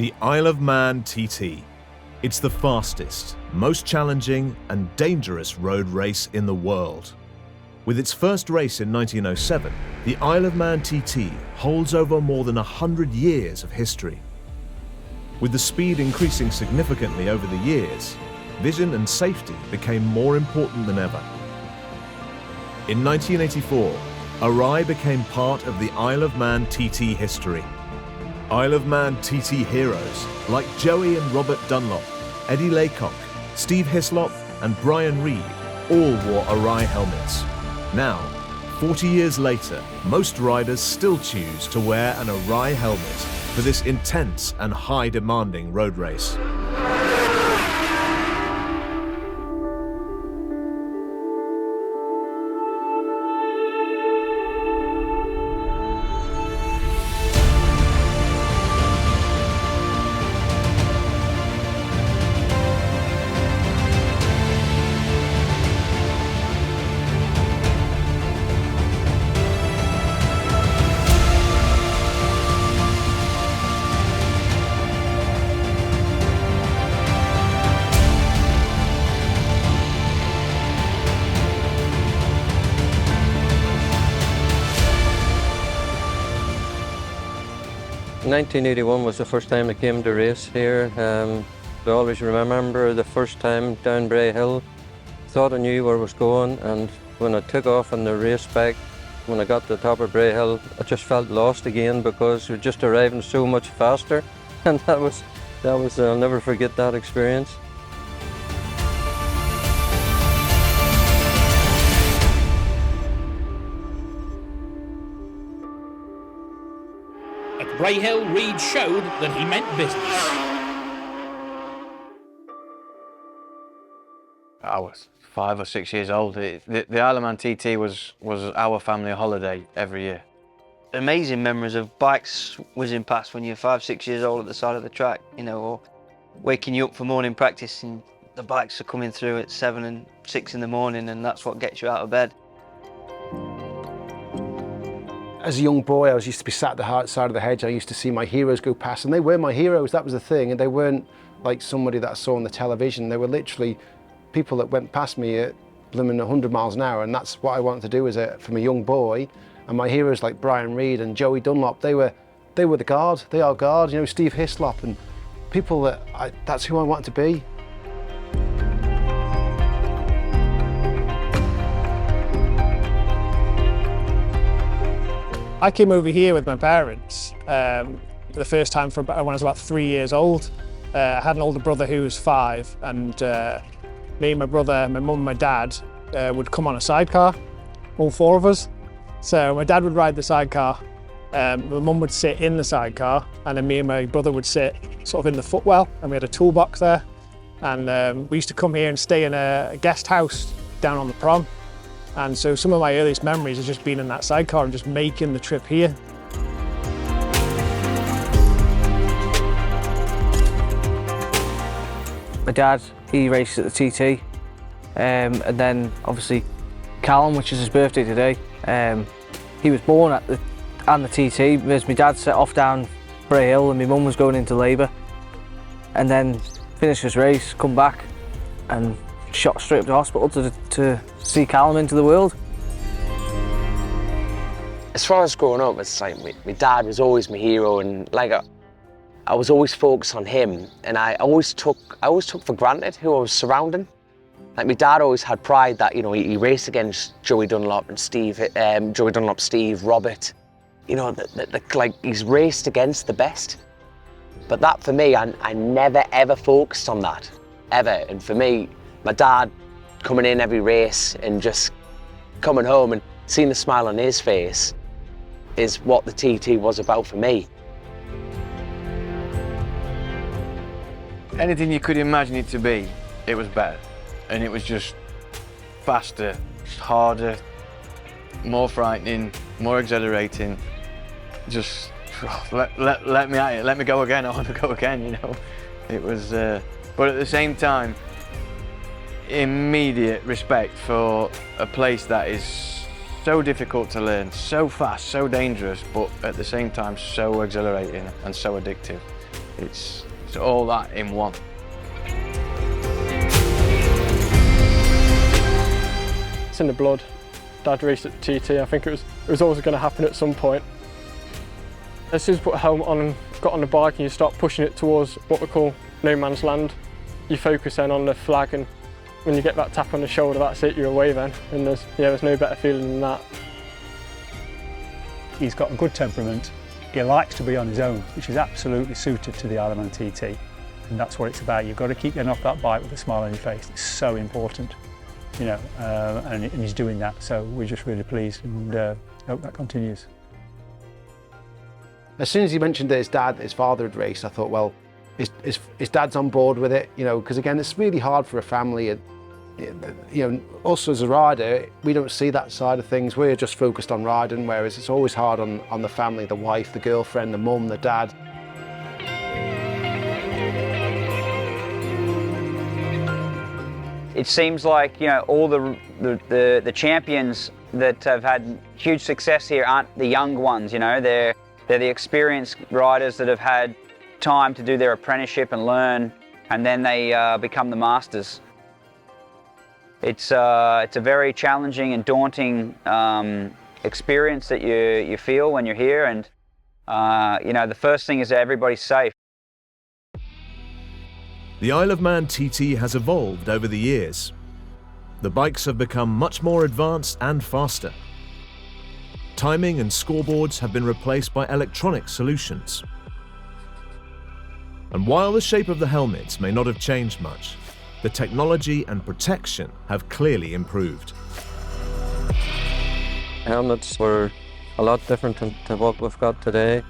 The Isle of Man TT. It's the fastest, most challenging and dangerous road race in the world. With its first race in 1907, the Isle of Man TT holds over more than 100 years of history. With the speed increasing significantly over the years, vision and safety became more important than ever. In 1984, ARAI became part of the Isle of Man TT history. Isle of Man TT heroes like Joey and Robert Dunlop, Eddie Laycock, Steve Hislop and Brian Reid all wore ARAI helmets. Now, 40 years later, most riders still choose to wear an ARAI helmet for this intense and high-demanding road race. In 1981 was the first time I came to race here. I always remember the first time down Bray Hill. Thought I knew where I was going, and when I took off on the race bike, when I got to the top of Bray Hill, I just felt lost again because we were just arriving so much faster, and that was I'll never forget that experience. At Bray Hill, Reid showed that he meant business. I was 5 or 6 years old. The Isle of Man TT was our family holiday every year. Amazing memories of bikes whizzing past when you're 5, 6 years old at the side of the track, you know, or waking you up for morning practice and the bikes are coming through at 7 and 6 in the morning, and that's what gets you out of bed. As a young boy, I used to be sat at the side of the hedge. I used to see my heroes go past, and they were my heroes. That was the thing, and they weren't like somebody that I saw on the television. They were literally people that went past me at blooming 100 miles an hour, and that's what I wanted to do from a young boy. And my heroes like Brian Reid and Joey Dunlop, they were the guard. They are guard. You know, Steve Hislop, and people that's who I wanted to be. I came over here with my parents for the first time when I was about 3 years old. I had an older brother who was 5, and me, my brother, my mum and my dad would come on a sidecar, all 4 of us. So my dad would ride the sidecar, my mum would sit in the sidecar, and then me and my brother would sit sort of in the footwell, and we had a toolbox there. And we used to come here and stay in a guest house down on the prom. And so some of my earliest memories is just being in that sidecar and just making the trip here. My dad, he raced at the TT, and then obviously Callum, which is his birthday today, he was born at the TT, whereas my dad set off down Bray Hill and my mum was going into labour, and then finished his race, come back and shot straight up to hospital to see Callum into the world. As far as growing up, it's like my dad was always my hero, and like I was always focused on him, and I always took for granted who I was surrounding. Like my dad always had pride that, you know, he raced against Joey Dunlop and Steve, Robert. You know, like he's raced against the best. But that for me, I never ever focused on that, ever. And for me, my dad coming in every race and just coming home and seeing the smile on his face is what the TT was about for me. Anything you could imagine it to be, it was better. And it was just faster, harder, more frightening, more exhilarating. Just let me at it, let me go again, I want to go again, you know. It was, but at the same time, immediate respect for a place that is so difficult to learn, so fast, so dangerous, but at the same time so exhilarating and so addictive. It's all that in one. It's in the blood. Dad raced at the TT. I think it was always going to happen at some point. As soon as you put a helmet on and got on the bike and you start pushing it towards what we call no man's land, you focus then on the flag, and when you get that tap on the shoulder, that's it, you're away then. And there's no better feeling than that. He's got a good temperament. He likes to be on his own, which is absolutely suited to the Isle of Man TT. And that's what it's about. You've got to keep getting off that bike with a smile on your face. It's so important, you know, and he's doing that. So we're just really pleased and hope that continues. As soon as he mentioned that his father had raced, I thought, well, his dad's on board with it, you know, because again, it's really hard for a family. And, you know, us as a rider, we don't see that side of things. We're just focused on riding, whereas it's always hard on the family, the wife, the girlfriend, the mum, the dad. It seems like, you know, all the champions that have had huge success here aren't the young ones, you know, they're the experienced riders that have had time to do their apprenticeship and learn, and then they become the masters. It's a very challenging and daunting experience that you feel when you're here, and you know, the first thing is that everybody's safe. The Isle of Man TT has evolved over the years. The bikes have become much more advanced and faster. Timing and scoreboards have been replaced by electronic solutions. And while the shape of the helmets may not have changed much, the technology and protection have clearly improved. Helmets were a lot different to what we've got today.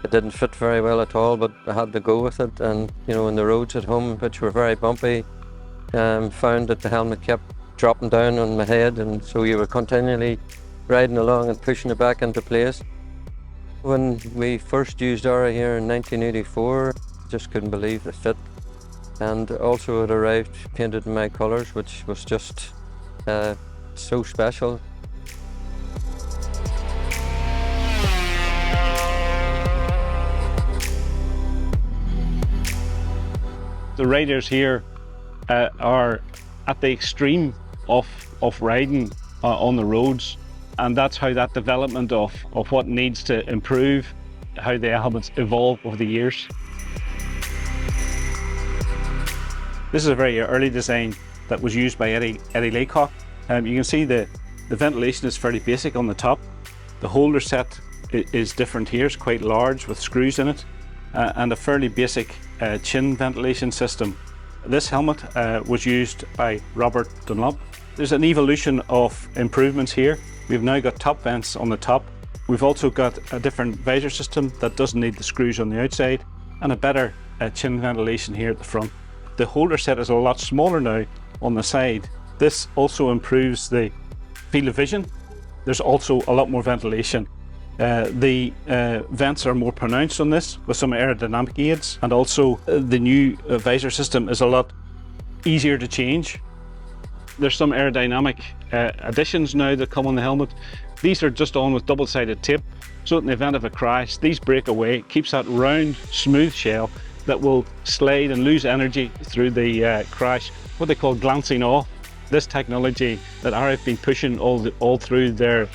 It didn't fit very well at all, but I had to go with it. And you know, on the roads at home, which were very bumpy, found that the helmet kept dropping down on my head, and so you were continually riding along and pushing it back into place. When we first used ARAI here in 1984, just couldn't believe the fit. And also it arrived painted in my colours, which was just so special. The riders here are at the extreme of riding on the roads, and that's how that development of what needs to improve, how the helmets evolve over the years. This is a very early design that was used by Eddie Laycock. You can see the ventilation is fairly basic on the top. The holder set is different here, it's quite large with screws in it, and a fairly basic chin ventilation system. This helmet was used by Robert Dunlop. There's an evolution of improvements here. We've now got top vents on the top. We've also got a different visor system that doesn't need the screws on the outside, and a better chin ventilation here at the front. The holder set is a lot smaller now on the side. This also improves the field of vision. There's also a lot more ventilation. The vents are more pronounced on this with some aerodynamic aids, and also the new visor system is a lot easier to change. There's some aerodynamic additions now that come on the helmet. These are just on with double-sided tape, so in the event of a crash, these break away. It keeps that round, smooth shell that will slide and lose energy through the crash, what they call glancing off. This technology that ARAI have been pushing all through the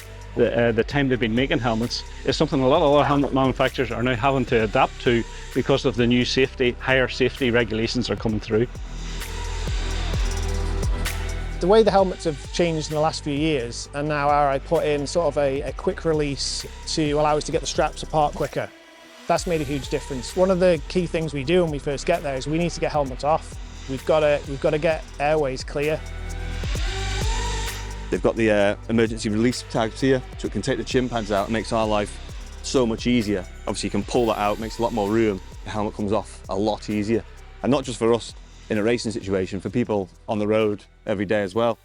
time they've been making helmets is something a lot of other helmet manufacturers are now having to adapt to because of the new higher safety regulations are coming through. The way the helmets have changed in the last few years, and now ARAI put in sort of a quick release to allow us to get the straps apart quicker. That's made a huge difference. One of the key things we do when we first get there is we need to get helmets off. We've got to get airways clear. They've got the emergency release tags here, so it can take the chin pads out. It makes our life so much easier. Obviously you can pull that out, makes a lot more room. The helmet comes off a lot easier. And not just for us in a racing situation, for people on the road every day as well.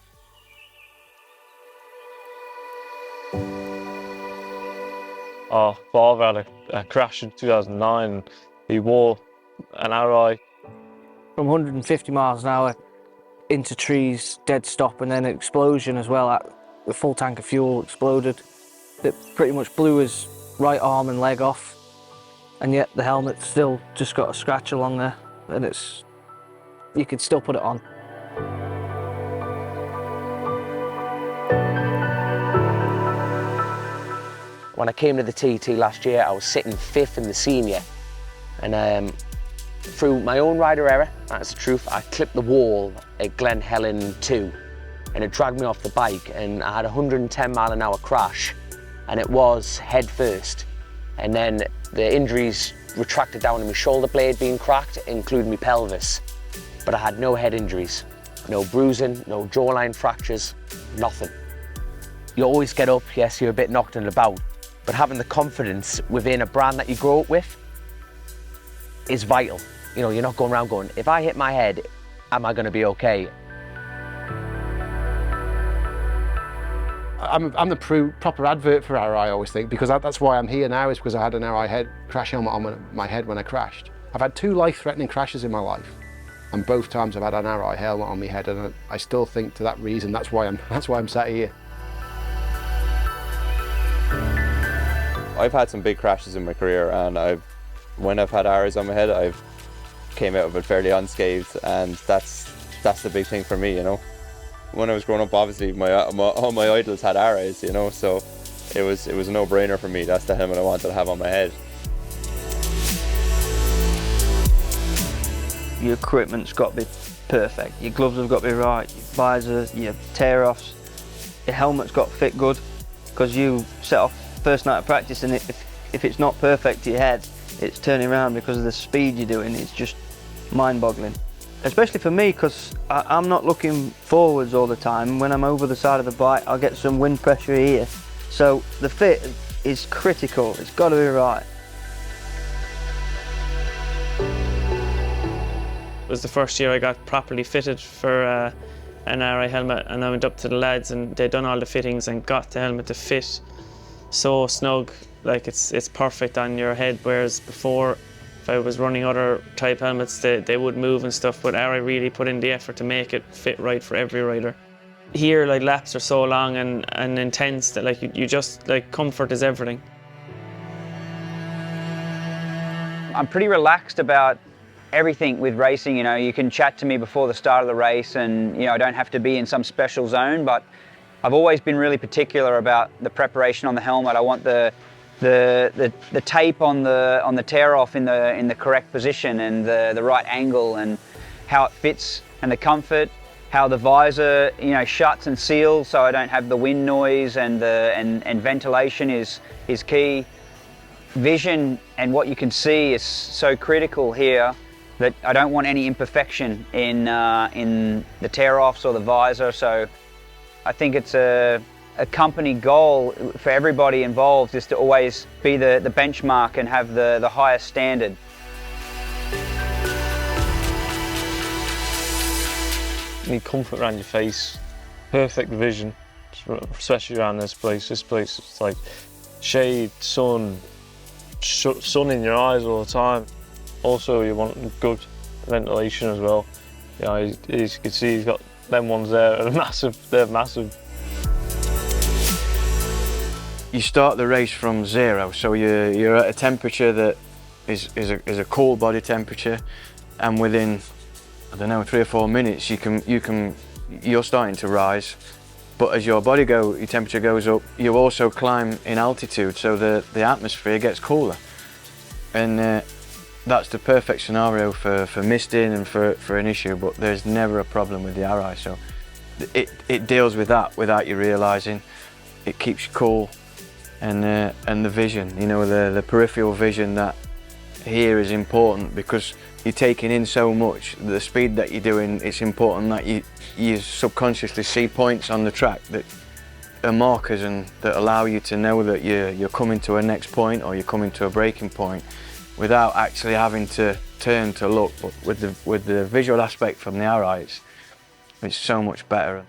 Our father had a crash in 2009. He wore an ARAI. From 150 miles an hour into trees, dead stop, and then an explosion as well. The full tank of fuel exploded. That pretty much blew his right arm and leg off. and yet the helmet's still just got a scratch along there, and you could still put it on. When I came to the TT last year, I was sitting 5th in the senior, and through my own rider error, that's the truth, I clipped the wall at Glen Helen 2, and it dragged me off the bike, and I had a 110-mile-an-hour crash, and it was head first. And then the injuries retracted down to my shoulder blade being cracked, including my pelvis. But I had no head injuries, no bruising, no jawline fractures, nothing. You always get up, yes, you're a bit knocked about, but having the confidence within a brand that you grow up with is vital. You know, you're not going around going, if I hit my head, am I going to be okay? I'm the proper advert for ARAI, I always think, because that's why I'm here now, is because I had an ARAI crash helmet on my head when I crashed. I've had 2 life-threatening crashes in my life, and both times I've had an ARAI helmet on my head, and I still think to that reason that's why I'm sat here. I've had some big crashes in my career, and when I've had arrows on my head, I've came out of it fairly unscathed, and that's the big thing for me, you know. When I was growing up, obviously all my idols had arrows, you know, so it was a no-brainer for me. That's the helmet I wanted to have on my head. Your equipment's got to be perfect. Your gloves have got to be right. Your visor, your tear-offs, your helmet's got to fit good, because you set off first night of practice, and if it's not perfect to your head, it's turning around because of the speed you're doing. It's just mind-boggling. Especially for me, because I'm not looking forwards all the time. When I'm over the side of the bike, I'll get some wind pressure here. So the fit is critical. It's got to be right. It was the first year I got properly fitted for an ARAI helmet, and I went up to the lads and they'd done all the fittings and got the helmet to fit so snug, like it's perfect on your head, whereas before, if I was running other type helmets, they would move and stuff, but ARAI really put in the effort to make it fit right for every rider. Here, like, laps are so long and intense that, like, you just, like, comfort is everything. I'm pretty relaxed about everything with racing, you know. You can chat to me before the start of the race, and, you know, I don't have to be in some special zone, but I've always been really particular about the preparation on the helmet. I want the tape on the tear off in the correct position, and the right angle, and how it fits, and the comfort, how the visor, you know, shuts and seals so I don't have the wind noise, and ventilation is key. Vision and what you can see is so critical here, that I don't want any imperfection in the tear offs or the visor. So I think it's a company goal for everybody involved is to always be the benchmark and have the highest standard. You need comfort around your face, perfect vision, especially around this place. This place is like shade, sun in your eyes all the time. Also, you want good ventilation as well. You know, as you can see, he's got them ones there, they're massive. You start the race from 0, so you're at a temperature that is a cold body temperature, and within, I don't know, 3 or 4 minutes you're starting to rise. But as your temperature goes up, you also climb in altitude, so the atmosphere gets cooler, and that's the perfect scenario for misting and for an issue. But there's never a problem with the ARAI, so it deals with that without you realising. It keeps you cool. And the vision, you know, the peripheral vision that here is important, because you're taking in so much. The speed that you're doing, it's important that you subconsciously see points on the track that are markers and that allow you to know that you're coming to a next point or you're coming to a breaking point without actually having to turn to look. But with the visual aspect from the ARAI, it's so much better.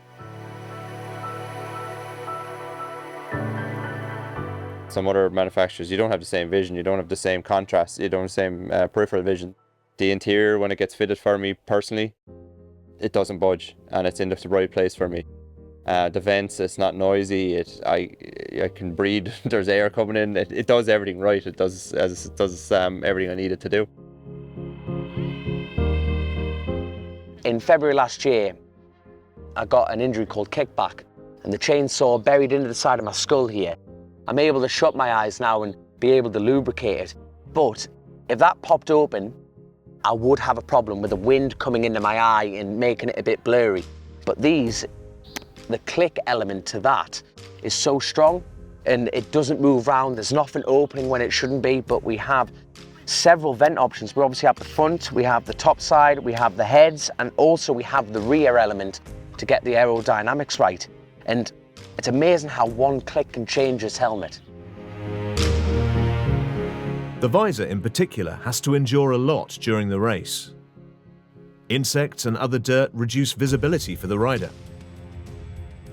Some other manufacturers, you don't have the same vision, you don't have the same contrast, you don't have the same peripheral vision. The interior, when it gets fitted for me personally, it doesn't budge, and it's in the right place for me. The vents, it's not noisy. I can breathe. There's air coming in. It does everything right. It does everything I need it to do. In February last year, I got an injury called kickback, and the chainsaw buried into the side of my skull here. I'm able to shut my eyes now and be able to lubricate it. But if that popped open, I would have a problem with the wind coming into my eye and making it a bit blurry. But these, the click element to that is so strong and it doesn't move around. There's nothing opening when it shouldn't be, but we have several vent options. We obviously have the front, we have the top side, we have the heads, and also we have the rear element to get the aerodynamics right. And it's amazing how one click can change this helmet. The visor in particular has to endure a lot during the race. Insects and other dirt reduce visibility for the rider.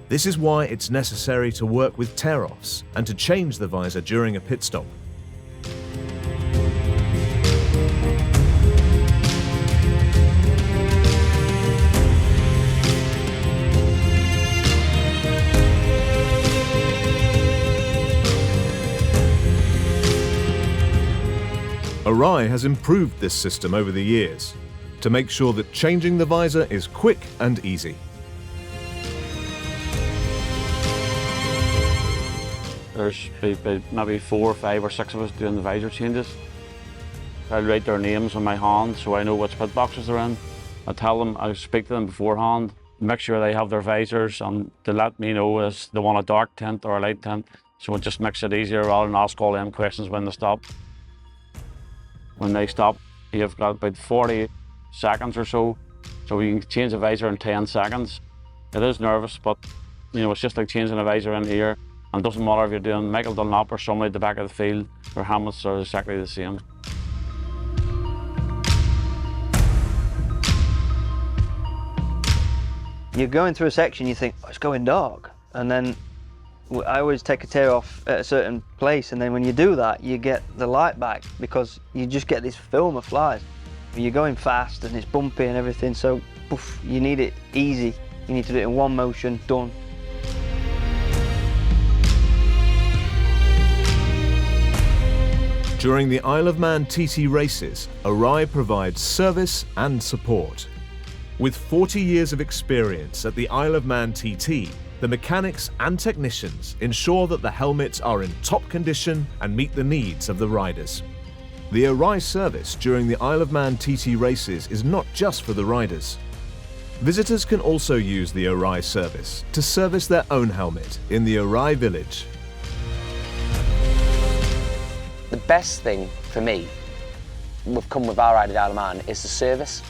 This is why it's necessary to work with tear-offs and to change the visor during a pit stop. ARAI has improved this system over the years to make sure that changing the visor is quick and easy. There's maybe 4 or 5 or 6 of us doing the visor changes. I write their names on my hand so I know which pit boxes they're in. I tell them, I speak to them beforehand, make sure they have their visors, and to let me know if they want a dark tint or a light tint, so it just makes it easier rather than ask all them questions when they stop. When they stop, you've got about 40 seconds or so you can change the visor in 10 seconds. It is nervous, but you know, it's just like changing a visor in here, and it doesn't matter if you're doing Michael Dunlop or somebody at the back of the field, their helmets are exactly the same. You're going through a section, you think, oh, it's going dark, and then I always take a tear off at a certain place, and then when you do that, you get the light back because you just get this film of flies. You're going fast and it's bumpy and everything, so poof, you need it easy. You need to do it in one motion, done. During the Isle of Man TT races, ARAI provides service and support. With 40 years of experience at the Isle of Man TT, the mechanics and technicians ensure that the helmets are in top condition and meet the needs of the riders. The ARAI service during the Isle of Man TT races is not just for the riders. Visitors can also use the ARAI service to service their own helmet in the ARAI village. The best thing for me, we've come with ARAI to the Isle of Man, is the service.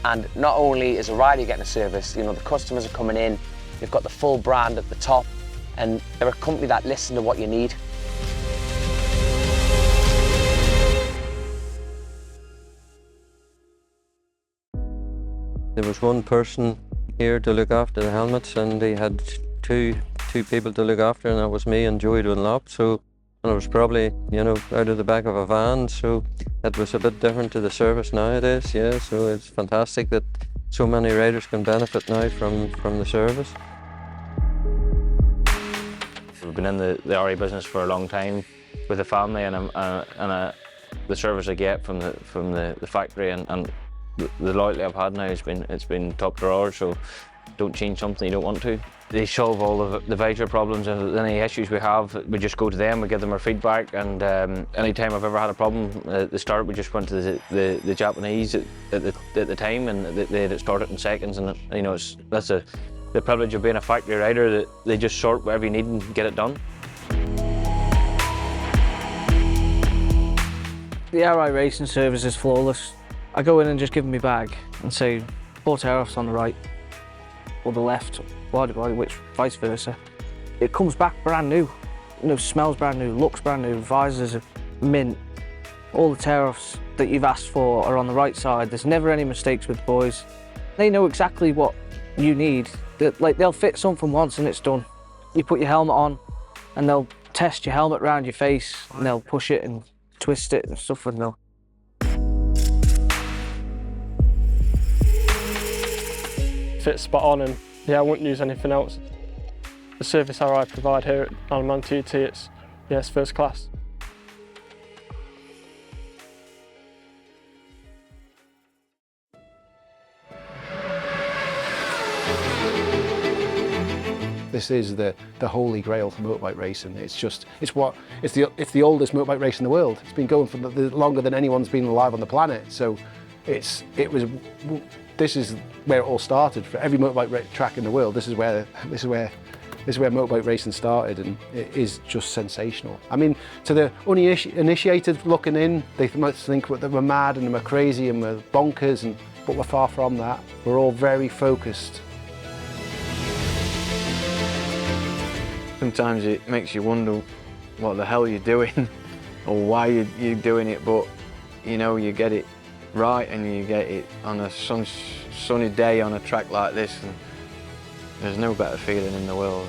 And not only is a rider getting a service, you know, the customers are coming in, they've got the full brand at the top, and they're a company that listens to what you need. There was one person here to look after the helmets, and they had two people to look after, and that was me and Joey Dunlop. So, and I was probably, you know, out of the back of a van, so that was a bit different to the service nowadays. Yeah, so it's fantastic that so many riders can benefit now from the service. We've been in the ARAI business for a long time with the family, and the service I get from the factory and the loyalty I've had now it's been top drawer. So don't change something you don't want to. They solve all of the visor problems, and any issues we have, we just go to them, we give them our feedback, and any time I've ever had a problem at the start, we just went to the Japanese at the time, and they had it started in seconds, and you know, that's the privilege of being a factory rider, that they just sort whatever you need and get it done. The ARAI racing service is flawless. I go in and just give them my bag and say, 4 tear-offs on the right or the left, which vice versa. It comes back brand new. You know, smells brand new, looks brand new, visors are mint. All the tear-offs that you've asked for are on the right side. There's never any mistakes with the boys. They know exactly what you need. They'll fit something once and it's done. You put your helmet on and they'll test your helmet around your face and they'll push it and twist it and stuff, and they'll fits spot on, and yeah, I wouldn't use anything else. the service ARAI provide here at Isle of Man TT, it's first class. This is the holy grail for motorbike racing. It's the oldest motorbike race in the world. It's been going for longer than anyone's been alive on the planet. So this is where it all started. For every motorbike track in the world, this is where motorbike racing started, and it is just sensational. I mean, to the uninitiated looking in, they might think that we're mad and we're crazy and we're bonkers, but we're far from that. We're all very focused. Sometimes it makes you wonder what the hell you're doing or why you're doing it, but you know, you get it right and you get it on a sunny day on a track like this, and there's no better feeling in the world.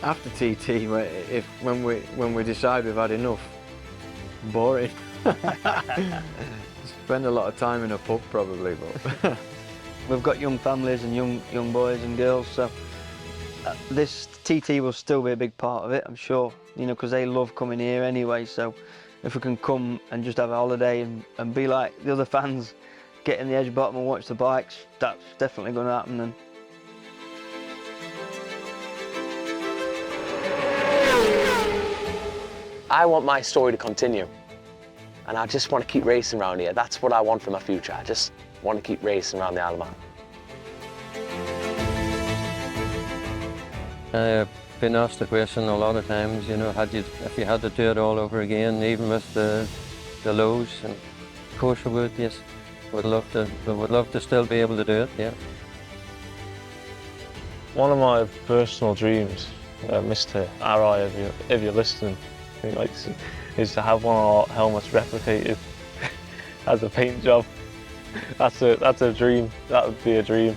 After TT, when we decide we've had enough, boring. Spend a lot of time in a pub probably, but we've got young families and young boys and girls, so this TT will still be a big part of it, I'm sure, you know, because they love coming here anyway. So if we can come and just have a holiday and be like the other fans, get in the edge bottom and watch the bikes, that's definitely going to happen. And I want my story to continue, and I just want to keep racing around here. That's what I want for my future. I just want to keep racing around the Isle of Man. I've been asked the question a lot of times, you know, if you had to do it all over again, even with the lows, and of course I would, yes. We would love to still be able to do it, yeah. One of my personal dreams, Mr. ARAI, if you're listening, is to have one of our helmets replicated as a paint job. That's a dream. That would be a dream.